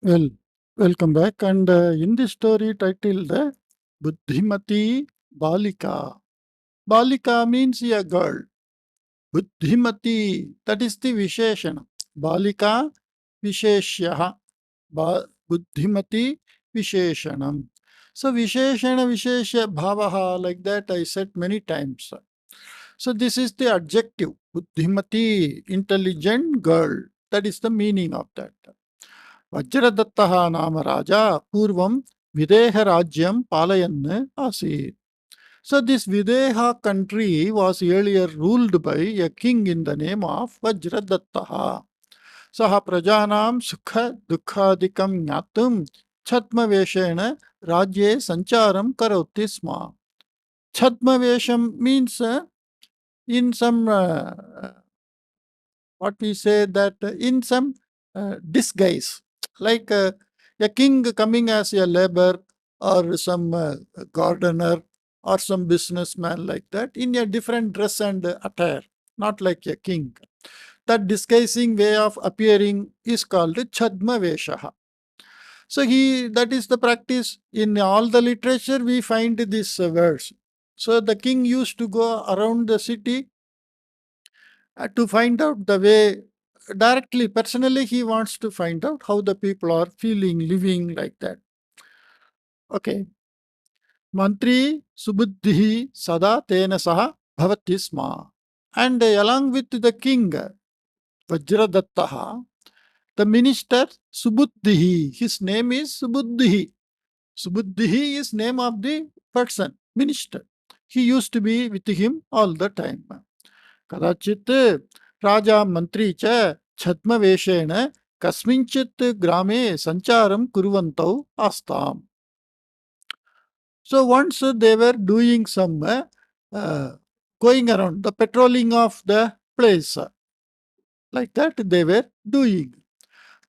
Well, welcome back. And in this story titled Buddhimati Baalikaa. Baalikaa means a girl. Buddhimati, that is the Visheshana. Baalikaa Visheshyaha. Buddhimati Visheshanam. So Visheshana Visheshya Bhavaha, like that I said many times. So this is the adjective. Buddhimati, intelligent girl. That is the meaning of that. Vajradattaha nama raja purvam Videha Rajyam Palayan Asit. So this Videha country was earlier ruled by a king in the name of Vajradattaha. Saha prajanam sukha dukkadikam jnatum Chhatmaveshena Rajye Sancharam Karoti Sma. Chhatmavesham means in some what we say that in some disguise, like a king coming as a labor or some gardener or some businessman, like that, in a different dress and attire, not like a king. That disguising way of appearing is called Chadma Veshaha. So that is the practice. In all the literature we find these words. So the king used to go around the city to find out the way directly, personally, he wants to find out how the people are feeling, living, like that. Okay. Mantri Subuddhi Sada Tena Saha Bhavati Sma. And along with the king, Vajradattaha, the minister Subuddhi, his name is Subuddhi. Subuddhi is name of the person, minister. He used to be with him all the time. Kadachit Raja Mantri cha Chhatmaveshena Kasminchit Grame Sancharam Kurvantau Astam. So once they were doing some going around, the patrolling of the place, like that they were doing.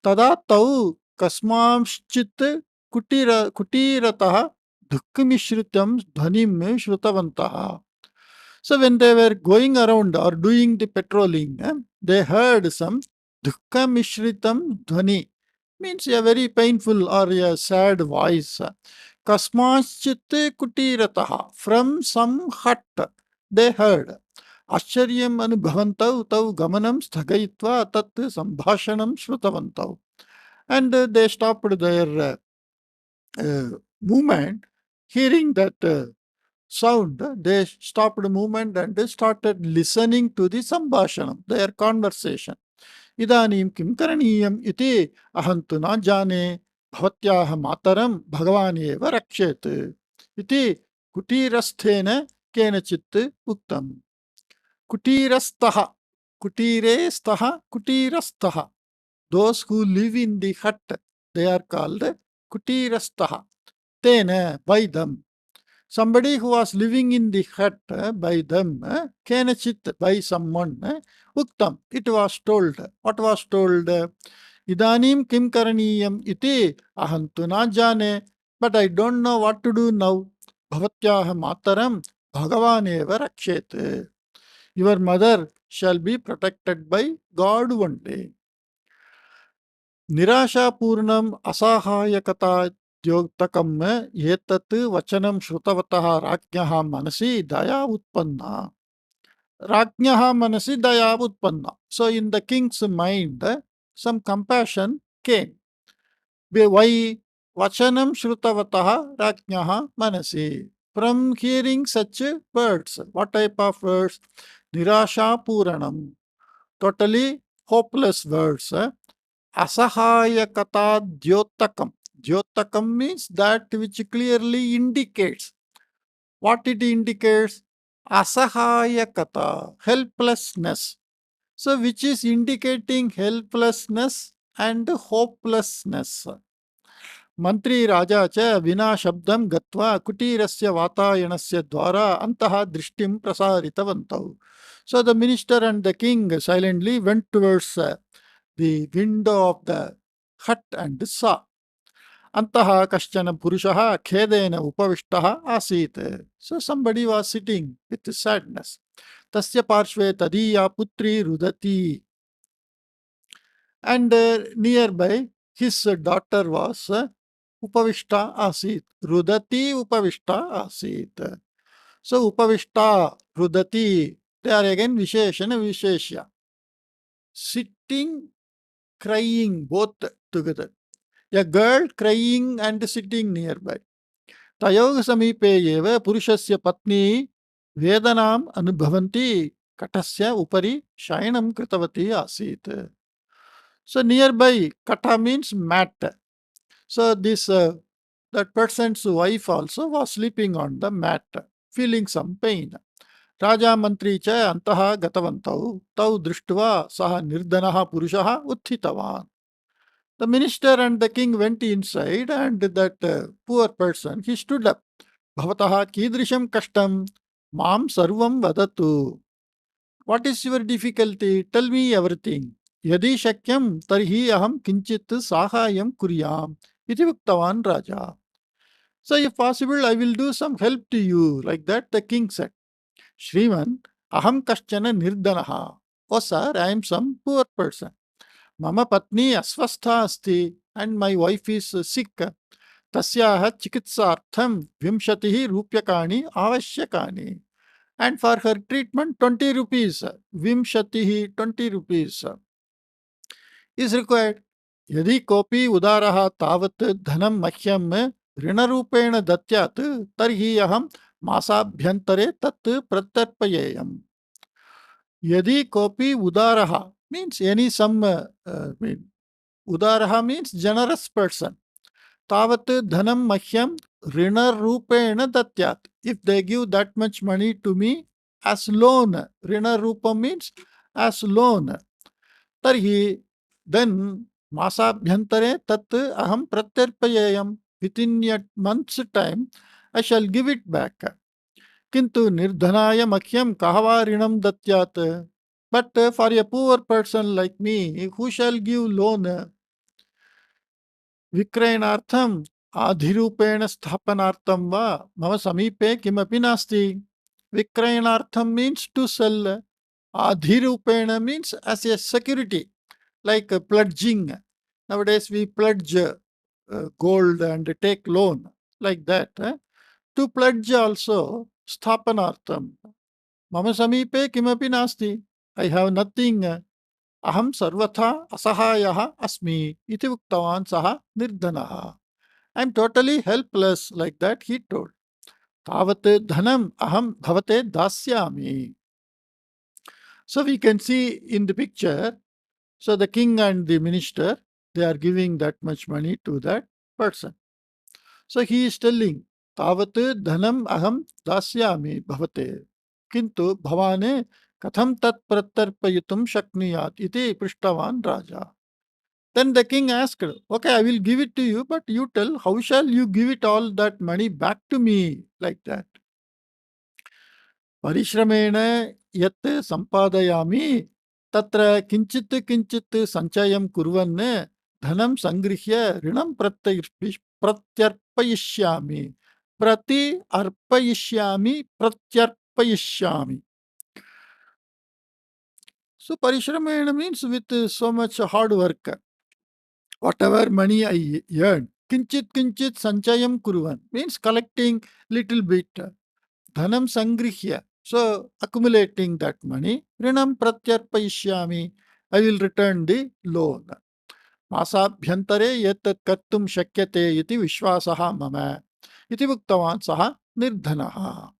Tada tau kasmamschit kutirataha dukkhamishritam dhvanim shrutavantaha. So when they were going around or doing the patrolling, they heard some dukkha mishritam dhvani, means a very painful or a sad voice. Kasmaschit kutirataha, from some hut they heard. Ascharyam anubhavantau tau gamanam sthagayitva tat sambhashanam shrutavantau. And they stopped their movement, hearing that sound, they stopped movement and they started listening to the sambhashanam, their conversation. Idanim kim karaniyam iti ahantu na jane bhavatyaha mataram bhagavan eva rakshet iti kutirasthena kenachit uktam. Kutirastaha, kutire kutirastaha. Those who live in the hut, they are called kutirastaha. Tena, by them. Somebody who was living in the hut by them, kenachit, by someone, uktam, it was told. What was told? Idanim kim karaniyam iti ahantu na jane, but I don't know what to do now. Bhavatyaha mataram bhagavan eva rakshet. Your mother shall be protected by God one day. Nirasha Puranam Asahayakata Yogtakam Yetat Vachanam Shrutavataha Raknyaha Manasi Daya Utpanna. Raknyaha Manasi Daya Utpanna. So in the king's mind, some compassion came. Why? Vachanam Shrutavataha Raknyaha Manasi. From hearing such words, what type of words? Nirasha Puranam. Totally hopeless words. Asahayakata Dyotakam. Dyotakam means that which clearly indicates. What it indicates? Asahayakata, helplessness. So which is indicating helplessness and hopelessness. Mantri Raja cha vina shabdam gatva kutirasya vatayanasya dwara antaha drishtim prasaritavantau. So the minister and the king silently went towards the window of the hut and saw. Antaha kaschana purushaha khedena upavishtaha asit. So somebody was sitting with sadness. Tasya parshve tadiya putri rudati. And nearby his daughter was Upavishta Asit. Rudati Upavishta Asit. So Upavishta, Rudati, they are again Visheshana Visheshya. Sitting, crying, both together. A girl crying and sitting nearby. तयोः समीपे एव पुरुषस्य पत्नी वेदनाम् अनुभवन्ती कटस्य उपरि शयनं कृतवती आसीत्. So nearby, kata means mat. So this that person's wife also was sleeping on the mat, feeling some pain. राजा मंत्री च अन्तः गतवन्तौ तौ दृष्ट्वा सः निर्धनः पुरुषः उत्थितवान्. The minister and the king went inside, and that poor person, he stood up. Bhavatah kidrisham kashtam mam sarvam vadatu. What is your difficulty? Tell me everything. Yadi shakyam tarhi aham kinchit sahayam kuryam. Iti uktavan Raja. So if possible, I will do some help to you. Like that the king said. Shriman, aham kaschana nirdanaha. Oh sir, I am some poor person. Mama patni asvastha asti, and my wife is sick. Tasyaha chikitsartham vimshatihi rupyakani avashyakani. And for her treatment, 20 rupees. Vimshatihi, 20 rupees is required. Yadi kopi udaraha tavat dhanam mahyam ऋणरूपेण दत्यात् तर्हि अहं मासाभ्यन्तरे तत् प्रत्यर्पयेयम्. यदि कोपि उदारः means any some udaraha means generous person. Tavat dhanam mahyam rinarupena datyat. If they give that much money to me as loan, rinarupa means as loan, tarhi then masabhyantare tat aham pratyarpayayam. Within a month's time, I shall give it back. Kintu nirdhanaya mahyam kahava rinam datyat. But for a poor person like me, who shall give loan? विक्रयणार्थम आधिरूपेण स्थापनार्थम वा मम समीपे किमपि नास्ति. विक्रयणार्थम means to sell. Adhirupena means as a security, like pledging. Nowadays we pledge gold and take loan, like that. To pledge also, sthapanartham. Mama samipe kimapi nasti. I have nothing. Aham sarvatha asahayah asmi. Iti uktavan saha nirdhanaha. I am totally helpless, like that he told. Tavat dhanam aham bhavate dasyami. So we can see in the picture, so the king and the minister, they are giving that much money to that person. So he is telling, Tavat dhanam aham dasyami bhavate. Kintu bhavane katham tat pratarpayitum shakniyat iti prishtavan Raja. Then the king asked, okay, I will give it to you, but you tell, how shall you give it all that money back to me, like that? परिश्रमेण यत् संपादयामि तत्र किंचित् किंचित् संचयं कुर्वन् धनं संगृह्य ऋणं प्रत्यर्पयिष्यामि. प्रति अर्पयिष्यामि, प्रत्यर्पयिष्यामि. So parishramena means with so much hard work. Whatever money I earn, kinchit kinchit sanchayam kurvan means collecting little bit. Dhanam sangrihya, so accumulating that money. Rinam pratyarpayishyami, I will return the loan. Masabhyantare yat kartum shakyate iti vishwasaha mama iti uktavan saha nirdhanaha.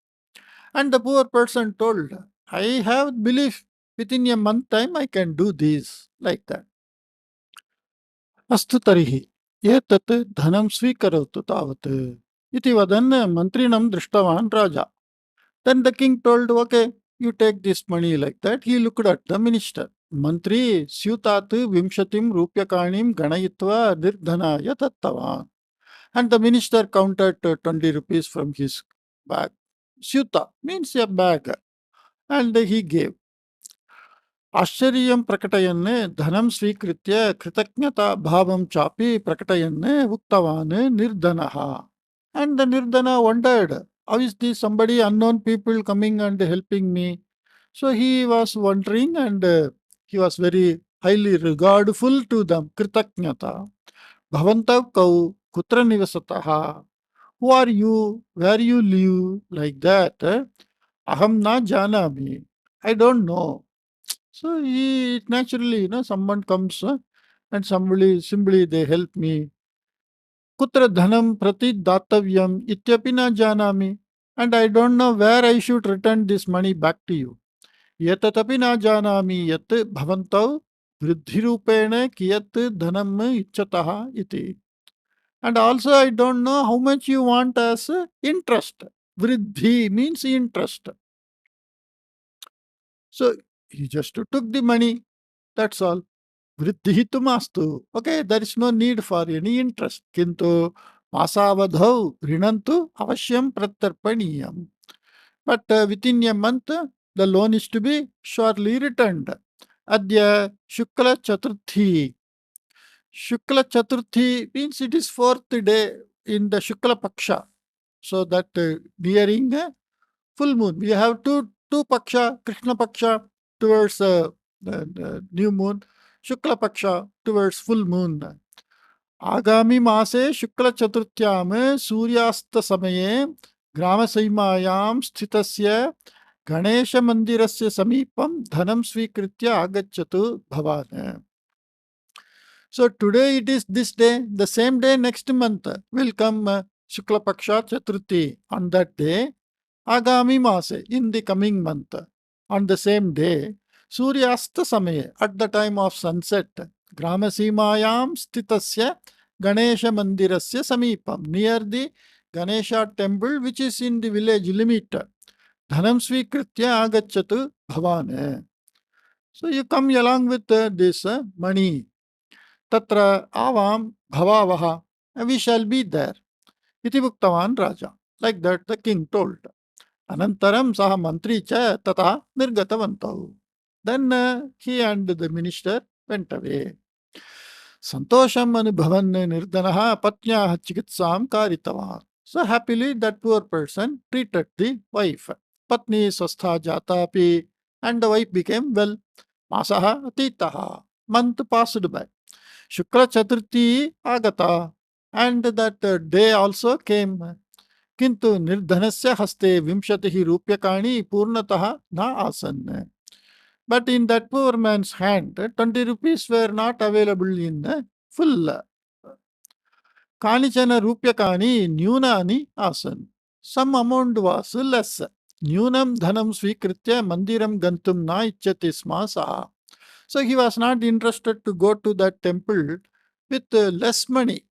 And the poor person told, I have belief within a month time I can do this, like that. अस्तु तर्हि एतत् धनं स्वीकरोतु तावत् इति वदन् मन्त्रिणं दृष्टवान् राजा. Then the king told, okay, you take this money, like that. He looked at the minister. Mantri syutat vimshatim rupyakanim ganayitva nirdhanaya dattavan. And the minister counted 20 rupees from his bag. Syuta means a bag. And he gave. आश्चर्यं प्रकटयन् धनं स्वीकृत्य कृतज्ञता भावं चापि प्रकटयन् उक्तवान् निर्धनः. And the nirdhana wondered, how is this somebody unknown people coming and helping me? So he was wondering, and he was very highly regardful to them. Kritaknyata. Bhavantav kau kutra nivasataha. Who are you? Where you live? Like that. Aham na janami. I don't know. So he naturally, someone comes and somebody simply they help me. Kutra dhanam prati datavyam ityapi na janami. And I don't know where I should return this money back to you. Yatatapi na janami yat bhavantau vriddhirupena kiyat dhanam ichataha iti. And also I don't know how much you want as interest. Vriddhi means interest. So he just took the money. That's all. Vriddhi tu mastu. Okay, there is no need for any interest. Kintu masavadhau rinantu avashyam pratarpaniyam. But within a month, the loan is to be surely returned. Adya Shukla Chaturthi. Shukla Chaturthi means it is fourth day in the Shukla Paksha. So that nearing full moon. We have two Paksha, Krishna Paksha towards the new moon, Shukla Paksha towards full moon. आगामी मासे शुक्ल चतुर्थ्याम सूर्यास्त समये ग्रामसीमायां स्थितस्य गणेश मंदिरस्य समीपं धनं स्वीकृत्य आगच्छतु भवान्. So today it is this day, the same day next month will come Shukla Paksha Chaturthi. On that day, Agami Mase, in the coming month, on the same day, Suryasta Samaye, at the time of sunset, Gramasimayam Stitasya Ganesha Mandirasya Samipam, near the Ganesha temple which is in the village limit. Dhanam Svikritya Agachatu Bhavane. So you come along with this money. Tatra avam bhavavaha. We shall be there. Iti bhuktavan Raja. Like that the king told. Anantaram saha mantri cha tata nirgatavantahu. Then he and the minister went away. Santosham anubhavan nirdanaha patnyaha chikitsam karitavan. So happily that poor person treated the wife. Patni swastha jatapi, and the wife became well. Masaha atitaha. Month passed by. Shukla Chaturthi agata, and that day also came. Kintu nirdhanasya haste vimshatihi rupyakani purnataha na asan. But in that poor man's hand, 20 rupees were not available in full. Kanichana rupyakani nyunani asan. Some amount was less. Nyunam dhanam svikritya mandiram gantum na ichyati sma saha. So he was not interested to go to that temple with less money.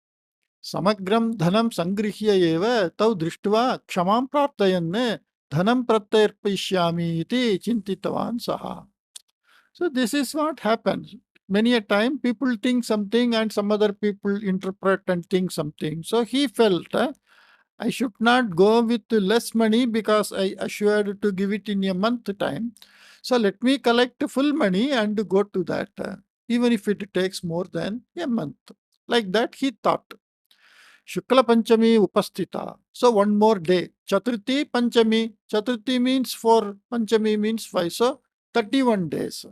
Samagram dhanam sangrihya eva tau drishtva kshamam prarthayan dhanam pratyarpishyami iti chintitavan saha. So this is what happens. Many a time people think something and some other people interpret and think something. So he felt I should not go with less money because I assured to give it in a month time. So let me collect full money and go to that, even if it takes more than a month. Like that he thought. Shukla Panchami Upastita. So one more day. Chaturthi Panchami. Chaturthi means 4, Panchami means 5. So 31 days.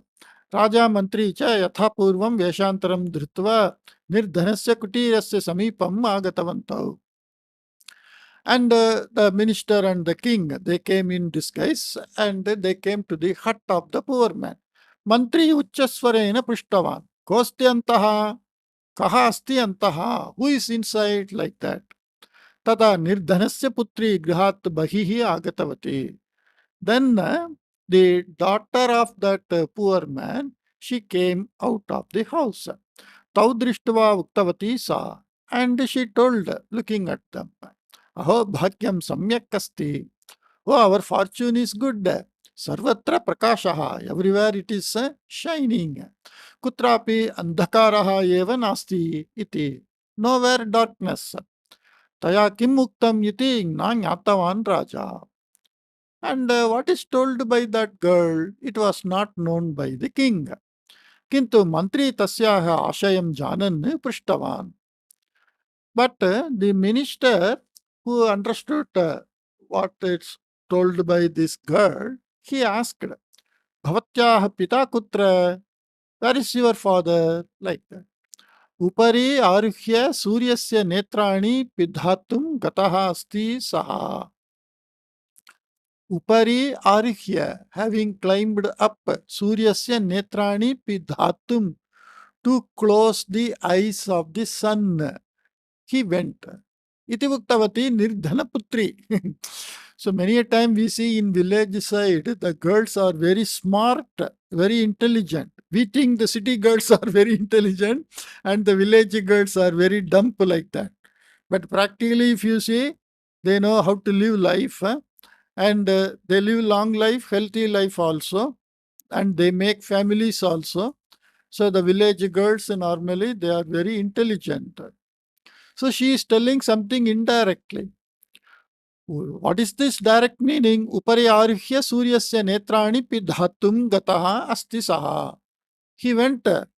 Raja Mantri cha yathapurvam veshantaram dhritva nirdhanasya kutirasya samipam agatavantav. And the minister and the king, they came in disguise and they came to the hut of the poor man. Mantri Uchchaswarena Prishtavan. Kosti antaha, kaha asti antaha. Who is inside? Like that. Tada nirdhanasya putri grihat bahihi agatavati. Then the daughter of that poor man, she came out of the house. Tau drishtva uktavati sa. And she told, looking at them, Aho bhagyam samyak asti. Oh, our fortune is good. Sarvatra prakashaha. Everywhere it is shining. Kutrapi andhakaraha eva nasti iti. Nowhere darkness. Taya kim muktam iti na jnatavan Raja. And what is told by that girl, it was not known by the king. Kintu mantri tasyaha ashayam janan prishtavan. But the minister who understood what is told by this girl, he asked, Bhavatyaha pita kutra, where is your father? Like that. उपरि आरुह्य सूर्यस्य नेत्राणि पिधातुं गतः अस्ति सः. Upari आरुह्य, having climbed up, Suryasya netrani pidhatum, to close the eyes of the sun, he went. Iti uktavati nirdhana putri. So many a time we see in village side, the girls are very smart, very intelligent. We think the city girls are very intelligent and the village girls are very dumb like that. But practically if you see, they know how to live life, and they live long life, healthy life also, and they make families also. So the village girls normally they are very intelligent. So she is telling something indirectly. What is this direct meaning? Upari aruhya suryasya netrani pidhatum gataha asti saha. He went out,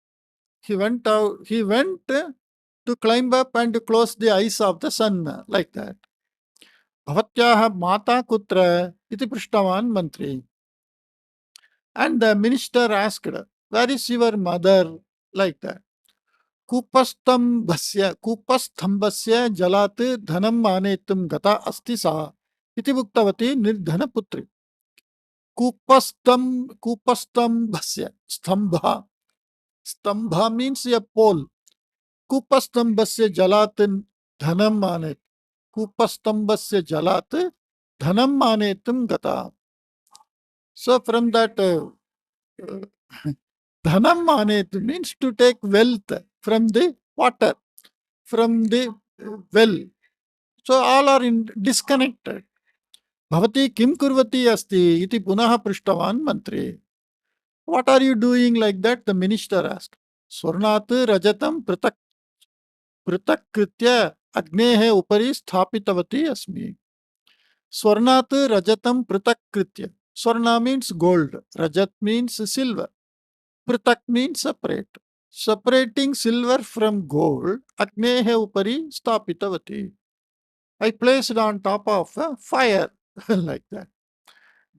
he went to climb up and to close the eyes of the sun, like that. Bhavatyaha mata kutra iti prishtavan mantri. And the minister asked, where is your mother? Like that. Kupasthambasya jalat dhanam manetum gata asti sa. Iti buktavati nirdhana putri. Kupastambhasya. Stambha. Stambha means a pole. Kupastambhasya jalat dhanam manet. Kupastambhasya jalat dhanam manetum gata. So from that dhanam manet means to take wealth from the water, from the well. So all are disconnected. Bhavati kim kurvati asti iti punaha prishtavan mantri. What are you doing like that? The minister asked. Swarnat rajatam prithakkritya agnehe upari sthapitavati asmi. Swarnat rajatam prithakkritya. Swarna means gold. Rajat means silver. Prithak means separate. Separating silver from gold, agnehe upari stapitavati. I placed on top of a fire, like that.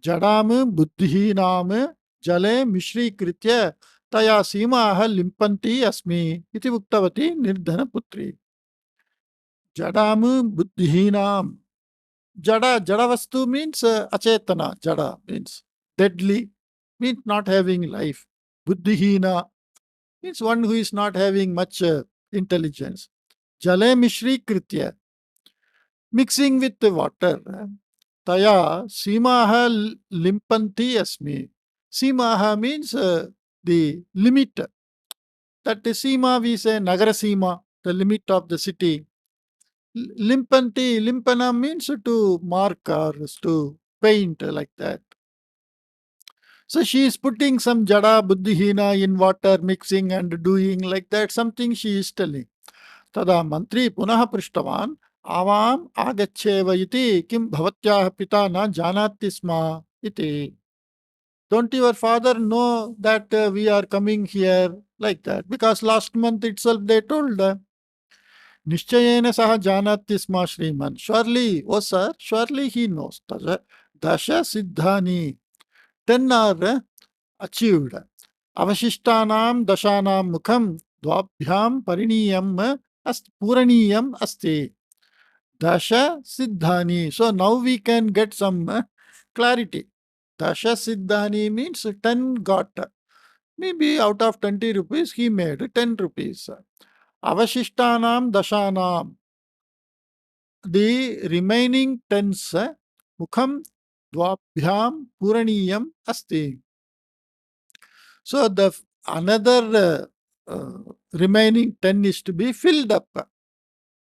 Jadam buddhinam jale mishrikritya taya simaha limpanti asmi iti uktavati nirdhana putri. Jadam buddhinam. Jada vastu means achetana. Jada means deadly, means not having life. Buddhihina means one who is not having much intelligence. Jale mishri kritya, mixing with the water. Taya simaha limpanti asmi. Simaha means the limit. That sima we say nagara sima, the limit of the city. Limpanti, limpana means to mark or to paint, like that. So she is putting some jada buddhihina in water, mixing and doing like that, something she is telling. Tada mantri punaha prishtavan avam agaccheva iti kim bhavatyaha pita na janati sma iti. Don't your father know that we are coming here, like that? Because last month itself they told. Nishchayena saha janati sma Shriman. Surely, oh sir, surely he knows. Dasha siddhani. 10 are achieved. Avashishtanam dashanam mukham dvabhyam pariniyam puraniyam asti. Dasha siddhani. So now we can get some clarity. Dasha siddhani means 10 got. Maybe out of 20 rupees he made 10 rupees. Avashishtanam dashanam. The remaining tens mukham dvabhyam puraniyam asti. So the another remaining 10 is to be filled up.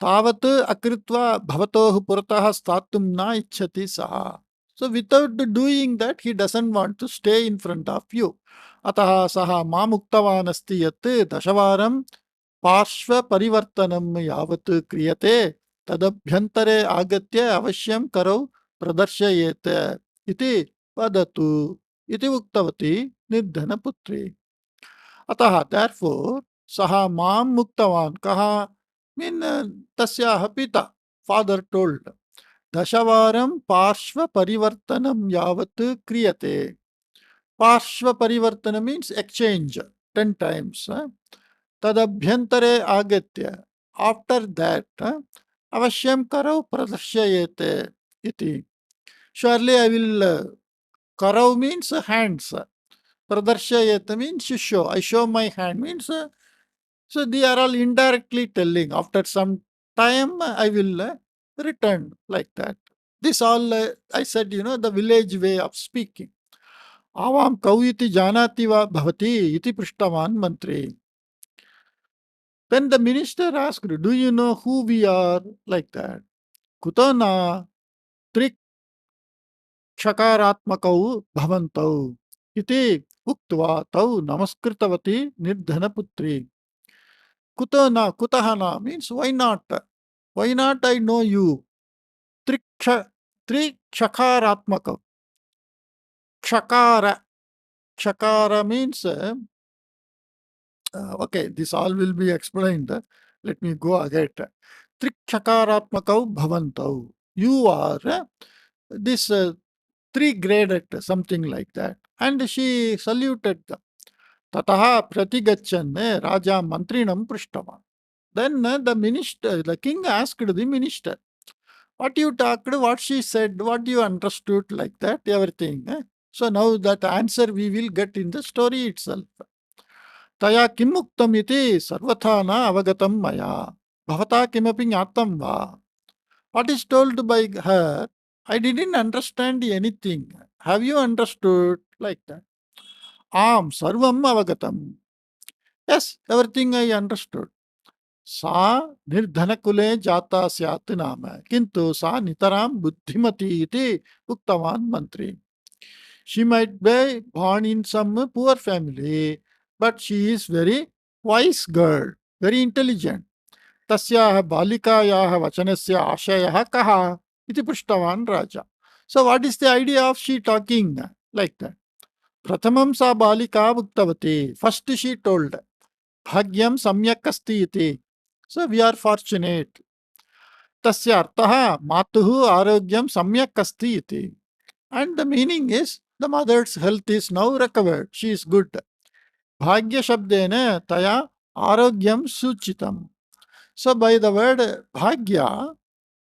Tavat akritva bhavatoh puratah statum na ichhati saha. So without doing that, he doesn't want to stay in front of you. Ataha saha mamuktavan asti yat dashavaram parshva parivartanam yavat kriyate tadabhyantare agatya avashyam karau pradarshayet iti vadatu iti uktavati nirdhana putri. Ataha, therefore, saha mam muktavan kaha mean tasyaha pita, father told. Dashavaram parshva parivartanam yavat kriyate. Parshva parivartana means exchange 10 times. Tadabhyantare agatya. After that, avasyam karau pradashyayete iti. Surely I will, karau means hands. Pradarshayete means to show. I show my hand means, so they are all indirectly telling. After some time, I will return like that. This all, I said, the village way of speaking. Avam kau iti janati va bhavati iti prishtavan mantri. Then the minister asked, do you know who we are? Like that. Kutana trik shakaratmakau bhavantau iti uktva tau namaskritavati nirdhanaputri. Kutana, kutahana means why not? Why not I know you? Trikshakaratmakau. Kshakara. Kshakara means, okay, this all will be explained. Let me go ahead. Trikshakaratmakau bhavantau. You are this three graded, something like that. And she saluted them. Tataha pratigachan Raja Mantrinam Prishtava. Then the king asked the minister, what you talked, what she said, what you understood, like that, everything. So now that answer we will get in the story itself. Taya kimuktam iti sarvatha na avagatam maya. Bhavata kimapi jnatam va. What is told by her, I didn't understand anything. Have you understood? Like that. Am sarvam avagatam. Yes, everything I understood. Sa nirdhanakule jata syat nama. Kintu sa nitaram buddhimati iti uktavan mantri. She might be born in some poor family, but she is very wise girl, very intelligent. Tasyaha balikayaha vachanasya ashayah kaha iti prishtavan raja. So what is the idea of she talking like that? Prathamam sa balika uktavati. First she told, bhagyam samyak asti iti. So we are fortunate. Tasya artaha matuhu arogyam samyak asti iti. And the meaning is the mother's health is now recovered. She is good. Bhagya shabdena taya arogyam suchitam. So by the word bhagya,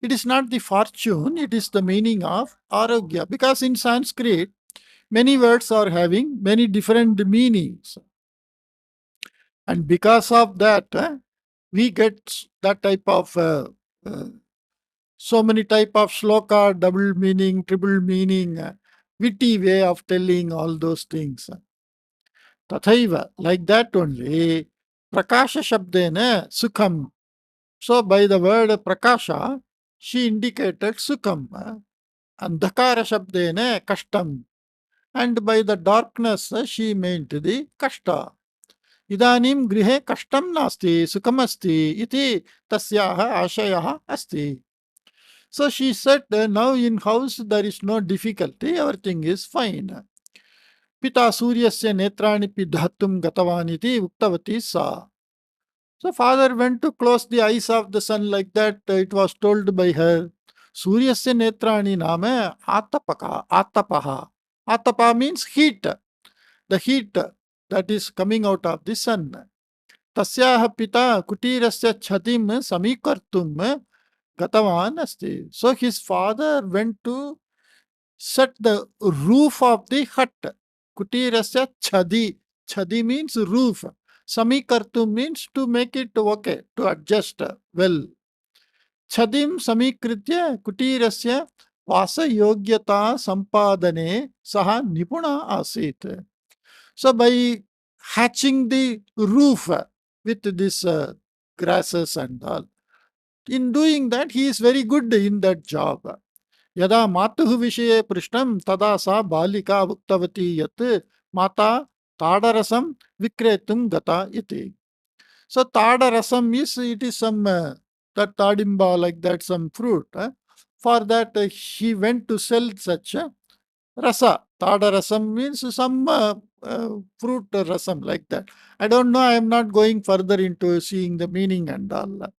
it is not the fortune, it is the meaning of arogya. Because in Sanskrit, many words are having many different meanings. And because of that, we get that type of so many type of shloka, double meaning, triple meaning, witty way of telling all those things. Tathaiva, like that only, prakasha shabdena sukham. So by the word prakasha, she indicated sukham. Andhakara shabdena kashtam. And by the darkness, she meant the kashta. Idanim grihe kashtam nasti sukhamasti iti tasyaha ashayah asti. So she said, now in house there is no difficulty, everything is fine. Pita suryasya netrani pidhatum gatavaniti uktavati sa. So father went to close the eyes of the sun like that, it was told by her. Suryasya netrani name atapaha. Atapa means heat, the heat that is coming out of the sun. Tasyaha pita kutirasya chatim samikartum gatavan asti. So his father went to set the roof of the hut. Kutirasya chadi. Chadi means roof. Samikartum means to make it okay, to adjust well. Chadim samikritya kutirasya vasayogyata sampadane saha nipuna asit. So by hatching the roof with this grasses and all, in doing that he is very good in that job. Yada matuh vishaye prishtam tada sa balika uktavati yat mata tadarasam vikretum gata iti. So tadarasam is, it is some that tadimba, like that, some fruit. For that he went to sell such rasa. Tadarasam means some fruit rasam, like that. I don't know, I am not going further into seeing the meaning and all.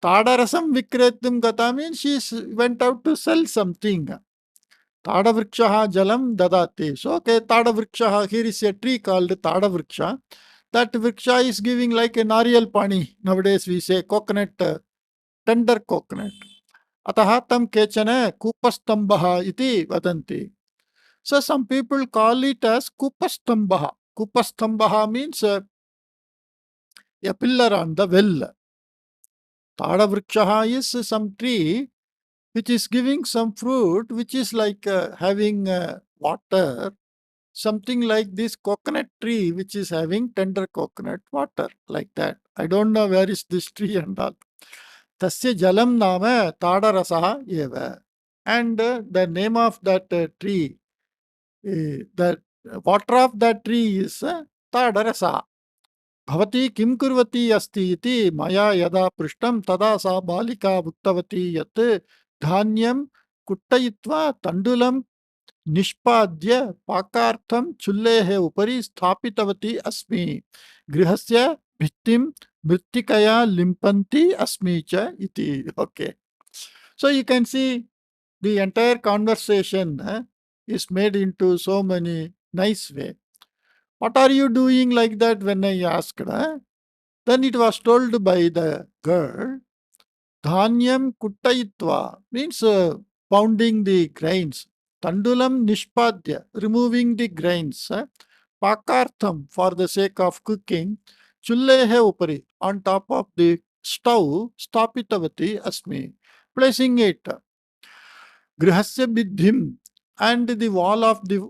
Tadarasam vikretum gata means she went out to sell something. Tadavrikshaha jalam dadati. So, okay, Tadavrikshaha, here is a tree called Tadavriksha. That vriksha is giving like a nariyal pani. Nowadays we say coconut, tender coconut. Atah tam kechana kupastambah iti vadanti. So some people call it as kupastambaha. Kupastambaha means a pillar on the well. Tada vriksha is some tree which is giving some fruit which is like having water, something like this coconut tree which is having tender coconut water, like that. I don't know where is this tree and all. Tasya jalam nama tadarasaha eva. And the name of that tree, the water of that tree is tadarasa. भवती किं कुर्वती अस्ति इति मया यदा पृष्टं तदा सा बालिका उक्तवती यत् धान्यं कुट्टयित्वा तण्डुलं निष्पाद्य पाकार्थं चुल्लेः उपरि स्थापितवती अस्मि। गृहस्य भित्तिं मृत्तिकया लिम्पन्ति अस्मि च इति. Okay. So you can see the entire conversation is made into so many nice way. What are you doing like that when I asked? Then it was told by the girl, Dhanyam kuttayitva means pounding the grains. Tandulam nishpadya, removing the grains. Pakartham, for the sake of cooking. Chullehe upari, on top of the stove, stapitavati asmi, placing it. Grihasya Vidhim, and the wall of the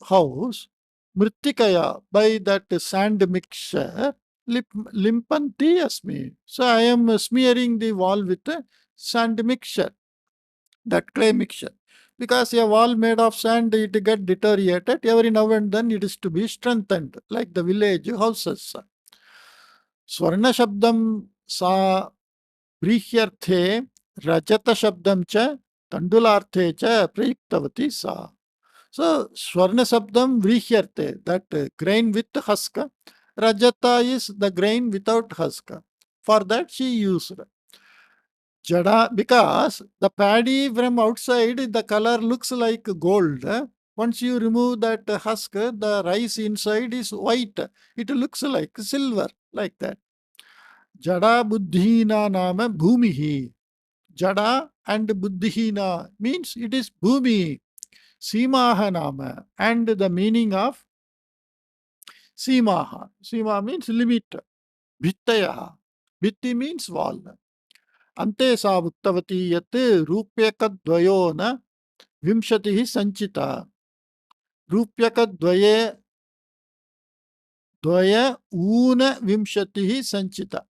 house, Mrittikaya, by that sand mixture, Limpanti Asmi. So I am smearing the wall with a sand mixture, that clay mixture. Because a wall made of sand, it get deteriorated. Every now and then it is to be strengthened, like the village houses. Swarna Shabdam sa Brihyarthe Rajata Shabdam cha Tandularthe cha Prayuktavati sa. So Swarna Shabdam Vrihyarte, that grain with husk. Rajata is the grain without husk. For that she used Jada, because the paddy from outside, the color looks like gold. Once you remove that husk, the rice inside is white. It looks like silver, like that. Jada Buddhina Nama Bhumihi. Jada and Buddhihina means it is Bhumi. Simaha Nama. And the meaning of Simaha. Sima means limit. Bhittayaha. Bhitti means wall. Ante sa uttavati yat rupyakadvayo na vimshatihi sanchita. Rupyakadvaye dvaya una vimshatihi sanchita.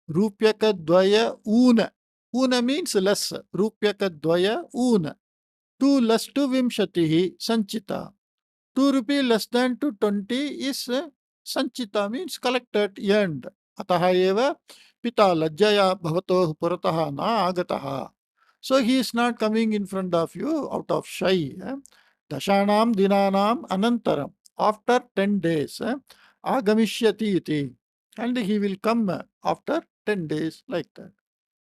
Rupyakadvaya una. Una means less. Rupyakadvaya una. 2 less to vimshatihi sanchita. 2 rupee less than to 20 is sanchita means collected, earned. Ataha eva pita lajjaya bhavatoh puratah na agataha. So he is not coming in front of you out of shy. Dashanam dinanam anantaram. After 10 days, agamishyati iti. And he will come after 10 days, like that.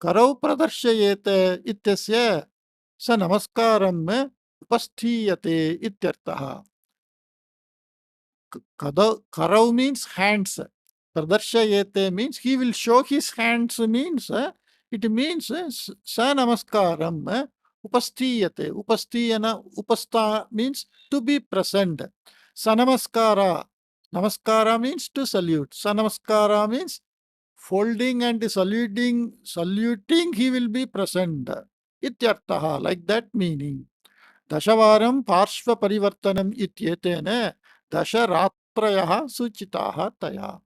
Karau pradarshayete ityasya sa namaskaram upasthiyate ityartaha. Karau means hands. Pradarshayete means he will show his hands means it means sa namaskaram upasthiyate. Upasthiyana upastha means to be present. Sa namaskara. Namaskara means to salute. Sa namaskara means folding and saluting he will be present. Ityartaha, like that meaning. Dashavaram parshva parivartanam ityetene dasharatrayah suchitaha taya.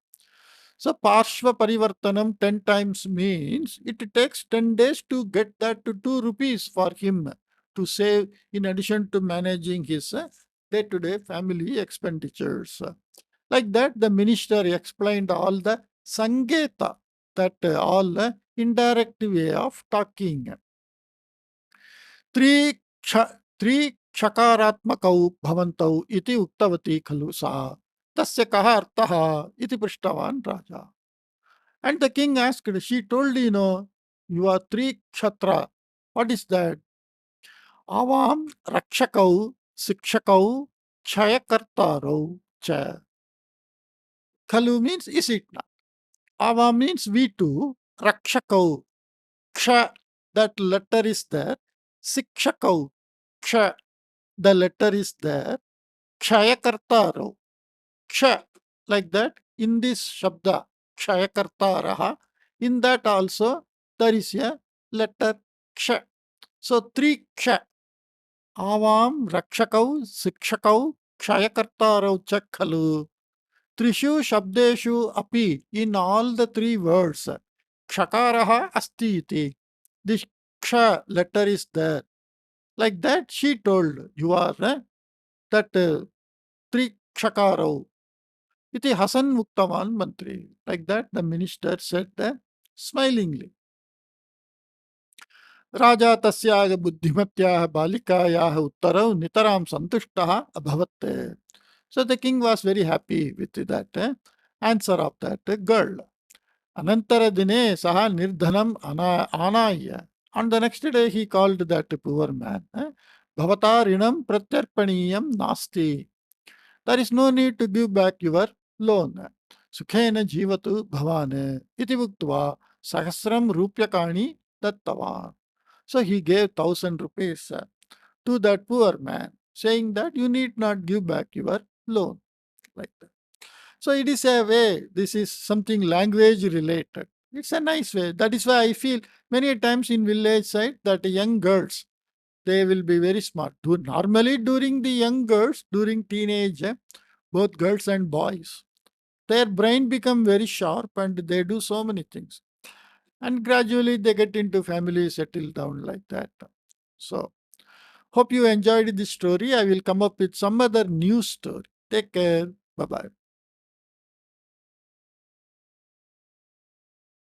So parshva parivartanam 10 times means it takes 10 days to get that to 2 rupees for him to save in addition to managing his day-to-day family expenditures. Like that, the minister explained all the sangeta, that all indirect way of talking. त्रिक्षकारात्मकौ भवन्तौ इति उक्तवती खलु सा तस्य कः अर्थः इति पृष्टवान् राजा. And the king asked, she told, you are 3 kshatra. What is that? Avam rakshakau, sikshakau, chayakartarau cha. Khalu means is it not. Avam means we too. Rakshakau. Ksha, that letter is there. Sikshakau. Ksha, the letter is there. Kshayakartaro. Ksha, like that. In this Shabda, Kshayakartaraha, in that also there is a letter Ksha. So three Ksha. Avam, Rakshakau, Sikshakau, Kshayakartarau cha khalu. Trishu Shabdeshu api, in all the three words, Kshakaraha asti iti. This Ksha letter is there. Like that she told, you are that three Kshakarau. Iti Hasan Muktaman Mantri. Like that the minister said smilingly. राजा तस्याः बुद्धिमत्याः बालिकायाः उत्तरौ नितरां सन्तुष्टः अभवत्. So the king was very happy with that answer of that girl. Anantara dine saha nirdhanam anaya. On the next day he called that poor man. Bhavata rinam pratyarpaniyam nasti. There is no need to give back your loan. Sukhena jivatu bhavane iti uktva sahasram rupyakani dattavan. So he gave 1,000 rupees to that poor man, saying that you need not give back your loan. Like that. So it is a way, this is something language related. It's a nice way. That is why I feel many times in village side that young girls, they will be very smart. Normally during the young girls, during teenage, both girls and boys, their brain become very sharp and they do so many things. And gradually they get into family, settle down like that. So hope you enjoyed this story. I will come up with some other new story. Take care. Bye-bye.